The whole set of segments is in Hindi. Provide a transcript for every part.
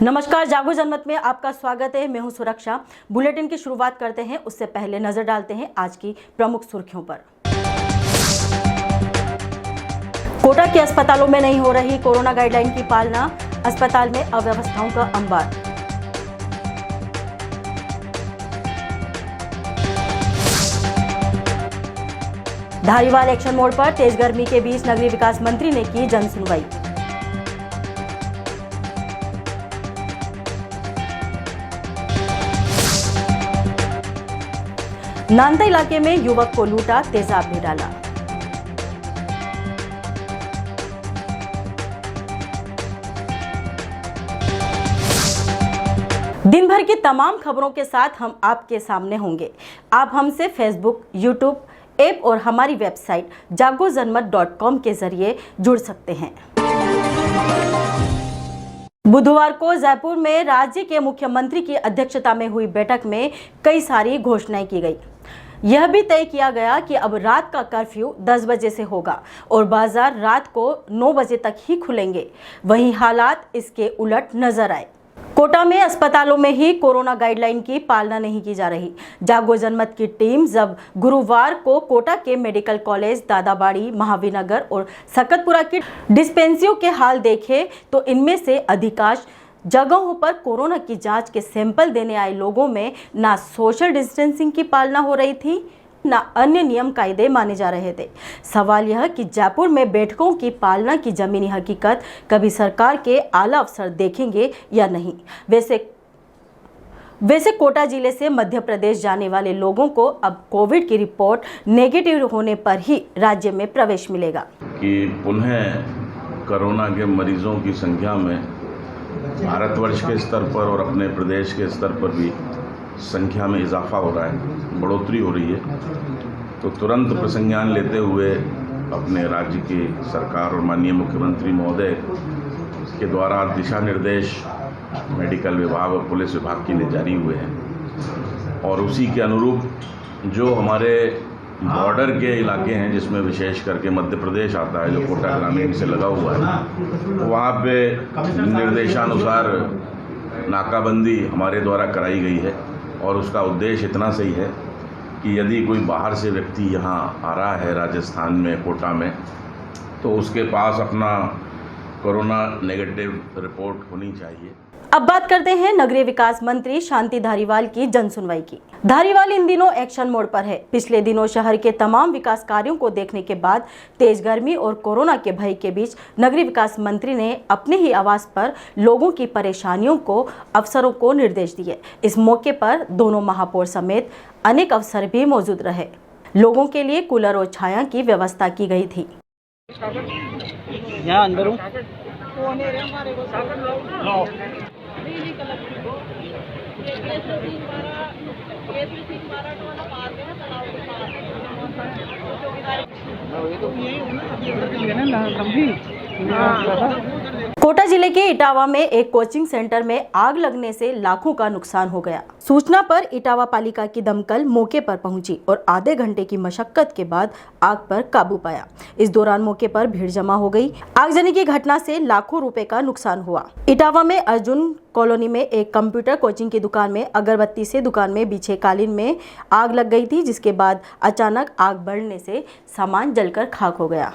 नमस्कार, जागो जनमत में आपका स्वागत है। मैं हूं सुरक्षा। बुलेटिन की शुरुआत करते हैं, उससे पहले नजर डालते हैं आज की प्रमुख सुर्खियों पर। कोटा के अस्पतालों में नहीं हो रही कोरोना गाइडलाइन की पालना, अस्पताल में अव्यवस्थाओं का अंबार। धारीवाल एक्शन मोड पर तेज गर्मी के बीच नगरीय विकास मंत्री ने की जन सुनवाई। नांदा इलाके में युवक को लूटा, तेजाब भी डाला। दिन भर की तमाम खबरों के साथ हम आपके सामने होंगे। आप हमसे फेसबुक, यूट्यूब ऐप और हमारी वेबसाइट jagozanmat.com के जरिए जुड़ सकते हैं। बुधवार को जयपुर में राज्य के मुख्यमंत्री की अध्यक्षता में हुई बैठक में कई सारी घोषणाएं की गई। यह भी तय किया गया कि अब रात का कर्फ्यू 10 बजे से होगा और बाजार रात को 9 बजे तक ही खुलेंगे। वहीं हालात इसके उलट नजर आए। कोटा में अस्पतालों में ही कोरोना गाइडलाइन की पालना नहीं की जा रही। जागो जनमत की टीम जब गुरुवार को कोटा के मेडिकल कॉलेज, दादाबाड़ी, महावीरनगर और सकतपुरा की डिस्पेंसरियों के हाल देखे तो इनमें से अधिकांश जगहों पर कोरोना की जांच के सैंपल देने आए लोगों में ना सोशल डिस्टेंसिंग की पालना हो रही थी, ना अन्य नियम कायदे माने जा रहे थे। सवाल यह कि जयपुर में बैठकों की पालना की जमीनी हकीकत कभी सरकार के आला अफसर देखेंगे या नहीं। वैसे कोटा जिले से मध्य प्रदेश जाने वाले लोगों को अब कोविड की रिपोर्ट नेगेटिव होने पर ही राज्य में प्रवेश मिलेगा। कि पुनः कोरोना के मरीजों की संख्या में भारतवर्ष के स्तर पर और अपने प्रदेश के स्तर पर भी संख्या में इजाफा हो रहा है, बढ़ोतरी हो रही है। तो तुरंत प्रसंज्ञान लेते हुए अपने राज्य की सरकार और माननीय मुख्यमंत्री महोदय के द्वारा दिशा निर्देश मेडिकल विभाग और पुलिस विभाग के लिए जारी हुए हैं और उसी के अनुरूप जो हमारे बॉर्डर के इलाके हैं, जिसमें विशेष करके मध्य प्रदेश आता है, जो कोटा ग्रामीण से लगा हुआ है, तो वहाँ पे निर्देशानुसार नाकाबंदी हमारे द्वारा कराई गई है। और उसका उद्देश्य इतना सही है कि यदि कोई बाहर से व्यक्ति यहाँ आ रहा है राजस्थान में, कोटा में, तो उसके पास अपना कोरोना नेगेटिव रिपोर्ट होनी चाहिए। अब बात करते हैं नगरीय विकास मंत्री शांति धारीवाल की जन सुनवाई की। धारीवाल इन दिनों एक्शन मोड पर है। पिछले दिनों शहर के तमाम विकास कार्यों को देखने के बाद तेज गर्मी और कोरोना के भय के बीच नगरीय विकास मंत्री ने अपने ही आवास पर लोगों की परेशानियों को अफसरों को निर्देश दिए। इस मौके पर दोनों महापौर समेत अनेक अफसर भी मौजूद रहे। लोगों के लिए कूलर और छाया की व्यवस्था की गई थी। यहाँ अंदर हूँ। कोटा जिले के इटावा में एक कोचिंग सेंटर में आग लगने से लाखों का नुकसान हो गया। सूचना पर इटावा पालिका की दमकल मौके पर पहुंची और आधे घंटे की मशक्कत के बाद आग पर काबू पाया। इस दौरान मौके पर भीड़ जमा हो गई। आगजनी की घटना से लाखों रुपए का नुकसान हुआ। इटावा में अर्जुन कॉलोनी में एक कंप्यूटर कोचिंग की दुकान में अगरबत्ती से दुकान में बिछे कालीन में आग लग गई थी, जिसके बाद अचानक आग बढ़ने से सामान जलकर खाक हो गया।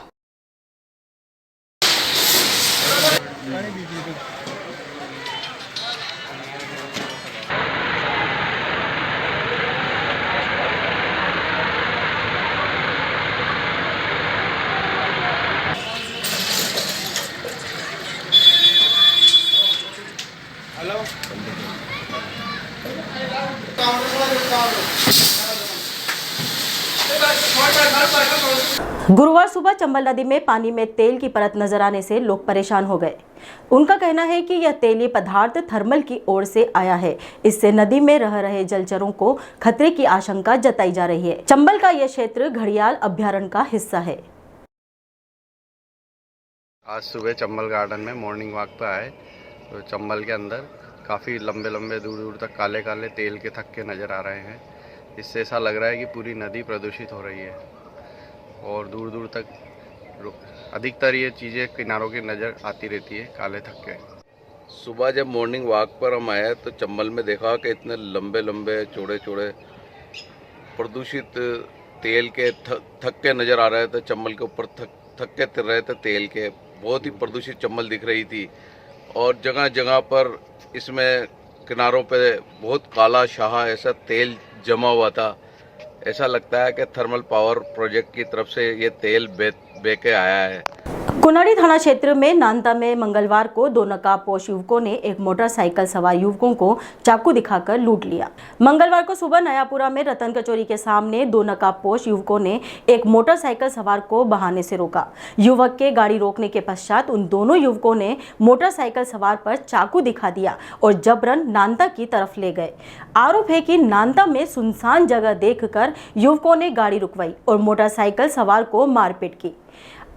गुरुवार सुबह चंबल नदी में पानी में तेल की परत नजर आने से लोग परेशान हो गए। उनका कहना है कि यह तेलीय पदार्थ थर्मल की ओर से आया है। इससे नदी में रह रहे जलचरों को खतरे की आशंका जताई जा रही है। चंबल का यह क्षेत्र घड़ियाल अभ्यारण्य का हिस्सा है। आज सुबह चंबल गार्डन में मॉर्निंग वॉक पे आए तो चंबल के अंदर काफ़ी लंबे लंबे दूर दूर तक काले काले तेल के थक्के नज़र आ रहे हैं। इससे ऐसा लग रहा है कि पूरी नदी प्रदूषित हो रही है और दूर दूर तक अधिकतर ये चीज़ें किनारों की नज़र आती रहती है, काले थक्के। सुबह जब मॉर्निंग वॉक पर हम आए तो चंबल में देखा कि इतने लंबे लंबे चौड़े चौड़े प्रदूषित तेल के थक्के नज़र आ रहे थे। चंबल के ऊपर थक्के तिर रहे थे तेल के। बहुत ही प्रदूषित चंबल दिख रही थी और जगह जगह पर इसमें किनारों पे बहुत काला शाह ऐसा तेल जमा हुआ था। ऐसा लगता है कि थर्मल पावर प्रोजेक्ट की तरफ से ये तेल बह के आया है। कुन्हाड़ी थाना क्षेत्र में नांता में मंगलवार को दो नकाबपोश युवकों ने एक मोटरसाइकिल सवार युवकों को चाकू दिखाकर लूट लिया। मंगलवार को सुबह नयापुरा में रतन कचौरी के सामने दो नकाबपोश युवकों ने एक मोटरसाइकिल सवार को बहाने से रोका। युवक के गाड़ी रोकने के पश्चात उन दोनों युवकों ने मोटरसाइकिल सवार पर चाकू दिखा दिया और जबरन नांता की तरफ ले गए। आरोप है कि नांता में सुनसान जगह देखकर युवकों ने गाड़ी रुकवाई और मोटरसाइकिल सवार को मारपीट की।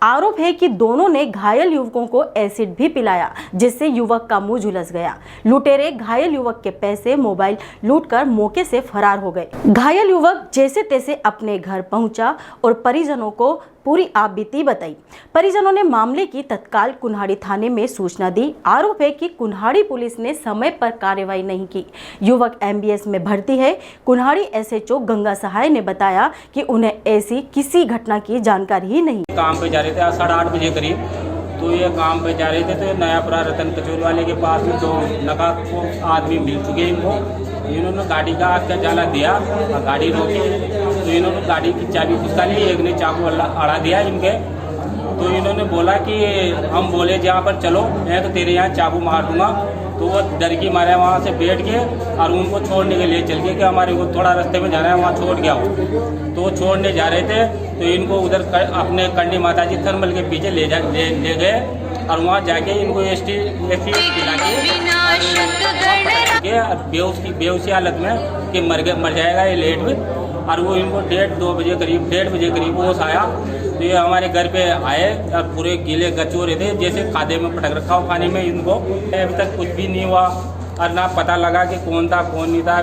आरोप है कि दोनों ने घायल युवकों को एसिड भी पिलाया, जिससे युवक का मुंह झुलस गया। लुटेरे घायल युवक के पैसे, मोबाइल लूटकर मौके से फरार हो गए। घायल युवक जैसे तैसे अपने घर पहुंचा और परिजनों को पूरी आपबीती बताई। परिजनों ने मामले की तत्काल कुन्हाड़ी थाने में सूचना दी। आरोप है कि कुन्हाड़ी पुलिस ने समय पर कार्रवाई नहीं की। युवक MBS में भर्ती है। कुन्हाड़ी SHO गंगा सहाय ने बताया कि उन्हें ऐसी किसी घटना की जानकारी ही नहीं। काम पे जा रहे थे 8:30 बजे करीब, तो ये काम पे जा रहे थे तो नयापुरा रतन कचौरी वाले के पास में दो नकाबपोश आदमी मिल चुके इनको। इन्होंने गाड़ी का आग का जाला दिया और गाड़ी रोकी, तो इन्होंने गाड़ी की चाबी घुसा ली। एक ने चाकू अड़ा दिया इनके, तो इन्होंने बोला कि हम बोले जहाँ पर चलो मैं तो तेरे यहाँ चाकू मार दूंगा। तो वो डर की मारे वहाँ से बैठ के और उनको छोड़ने के लिए चल गए कि हमारे को थोड़ा रास्ते में जाना है, वहाँ छोड़ गया हो। तो वो छोड़ने जा रहे थे तो इनको उधर अपने कंडी माता जी थर्मल के पीछे ले गए और वहाँ जाके इनको एसटी पिला के बेहोशी हालत में कि मर जाएगा ये लेट में। और वो इनको 1:30 बजे करीब होश आया। तो ये हमारे घर पे आए और पूरे गीले गच हो रहे थे, जैसे खादे में पटक रखा हो खाने में इनको। अभी तक कुछ भी नहीं हुआ और ना पता लगा कि कौन था कौन नहीं था।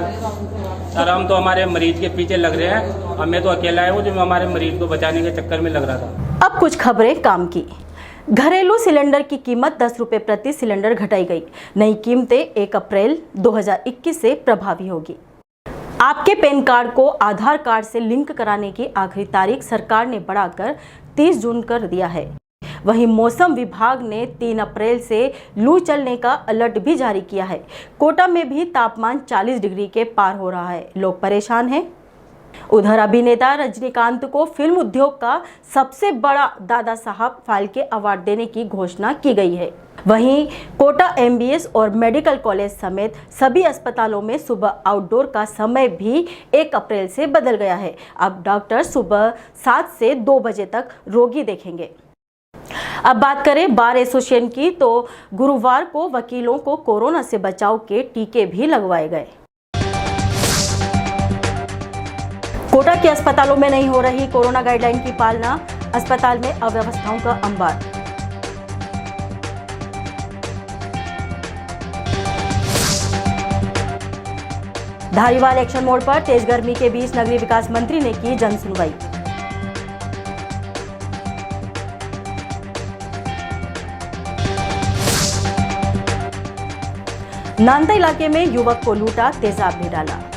सर हम तो हमारे मरीज के पीछे लग रहे हैं और मैं तो अकेला हूँ जो हमारे मरीज को बचाने के चक्कर में लग रहा था। अब कुछ खबरें काम की। घरेलू सिलेंडर की कीमत 10 रुपये प्रति सिलेंडर घटाई गई। नई कीमतें 1 अप्रैल 2021 से प्रभावी होगी। आपके पैन कार्ड को आधार कार्ड से लिंक कराने की आखिरी तारीख सरकार ने बढ़ाकर 30 जून कर दिया है। वहीं मौसम विभाग ने 3 अप्रैल से लू चलने का अलर्ट भी जारी किया है। कोटा में भी तापमान 40 डिग्री के पार हो रहा है। लोग परेशान हैं। उधर अभिनेता रजनीकांत को फिल्म उद्योग का सबसे बड़ा दादा साहब फाल्के अवार्ड देने की घोषणा की गई है। वहीं कोटा MBS और मेडिकल कॉलेज समेत सभी अस्पतालों में सुबह आउटडोर का समय भी 1 अप्रैल से बदल गया है। अब डॉक्टर सुबह 7 से 2 बजे तक रोगी देखेंगे। अब बात करें बार एसोसिएशन की, तो गुरुवार को वकीलों को कोरोना से बचाव के टीके भी लगवाए गए। कोटा के अस्पतालों में नहीं हो रही कोरोना गाइडलाइन की पालना, अस्पताल में अव्यवस्थाओं का अंबार। धारीवाल एक्शन मोड पर तेज गर्मी के बीच नगरीय विकास मंत्री ने की जन सुनवाई। नांदा इलाके में युवक को लूटा, तेजाब भी डाला।